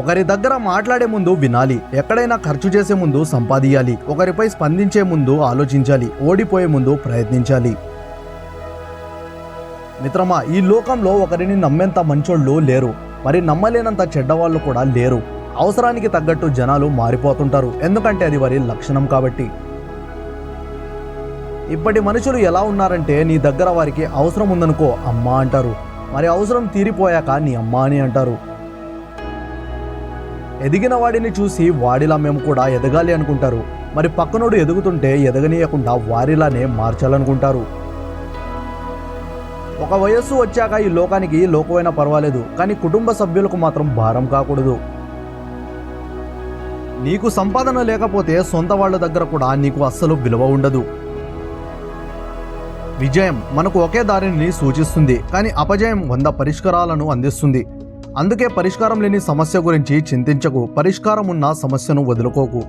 ఒకరి దగ్గర మాట్లాడే ముందు వినాలి, ఎక్కడైనా ఖర్చు చేసే ముందు సంపాదించాలి, ఒకరిపై స్పందించే ముందు ఆలోచించాలి, ఓడిపోయే ముందు ప్రయత్నించాలి. మిత్రమా, ఈ లోకంలో ఒకరిని నమ్మేంత మంచోళ్ళు లేరు, మరి నమ్మలేనంత చెడ్డవాళ్ళు కూడా లేరు. అవసరానికి తగ్గట్టు జనాలు మారిపోతుంటారు, ఎందుకంటే అది వారి లక్షణం కాబట్టి. ఇప్పటి మనుషులు ఎలా ఉన్నారంటే, నీ దగ్గర వారికి అవసరం ఉందనుకో అమ్మా అంటారు, మరి అవసరం తీరిపోయాక నీ అమ్మ అని అంటారు. ఎదిగిన వాడిని చూసి వాడిలా మేము కూడా ఎదగాలి అనుకుంటారు, మరి పక్కనోడు ఎదుగుతుంటే ఎదగనీయకుండా వారిలానే మార్చాలనుకుంటారు. ఒక వయస్సు వచ్చాక ఈ లోకానికి లోకమైనా పర్వాలేదు, కానీ కుటుంబ సభ్యులకు మాత్రం భారం కాకూడదు. నీకు సంపాదన లేకపోతే సొంత వాళ్ళ దగ్గర కూడా నీకు అస్సలు విలువ ఉండదు. విజయం మనకు ఒకే దారిని సూచిస్తుంది, కానీ అపజయం 100 పరిష్కారాలను అందిస్తుంది. అందుకే పరిష్కారం లేని సమస్య గురించి చింతించకు, పరిష్కారం ఉన్న సమస్యను వదులుకోకు.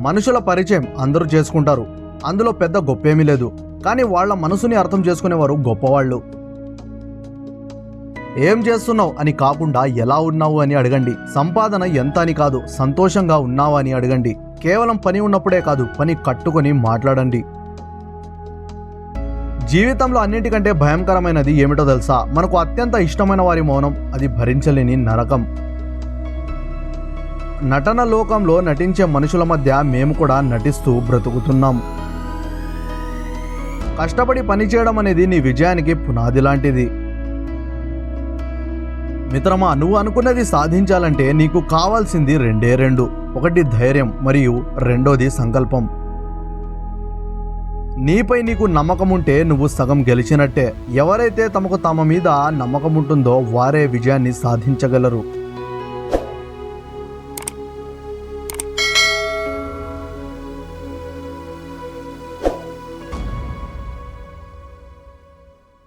మనుషుల పరిచయం అందరూ చేసుకుంటారు, అందులో పెద్ద గొప్పేమీ లేదు, కానీ వాళ్ళ మనసుని అర్థం చేసుకునేవారు గొప్పవాళ్ళు. ఏం చేస్తున్నావు అని కాకుండా ఎలా ఉన్నావు అని అడగండి. సంపాదన ఎంత అని కాదు, సంతోషంగా ఉన్నావా అని అడగండి. కేవలం పని ఉన్నప్పుడే కాదు, పని కట్టుకొని మాట్లాడండి. జీవితంలో అన్నిటికంటే భయంకరమైనది ఏమిటో తెలుసా? మనకు అత్యంత ఇష్టమైన వారి మౌనం, అది భరించలేని నరకం. నటన లోకంలో నటించే మనుషుల మధ్య మేము కూడా నటిస్తూ బ్రతుకుతున్నాం. కష్టపడి పనిచేయడం అనేది నీ విజయానికి పునాది లాంటిది. మిత్రమా, నువ్వు అనుకున్నది సాధించాలంటే నీకు కావాల్సింది రెండు. ఒకటి ధైర్యం, మరియు రెండోది సంకల్పం. నీపై నీకు నమ్మకం ఉంటే నువ్వు సగం గెలిచినట్టే. ఎవరైతే తమ మీద నమ్మకం ఉంటుందో వారే విజయాన్ని సాధించగలరు.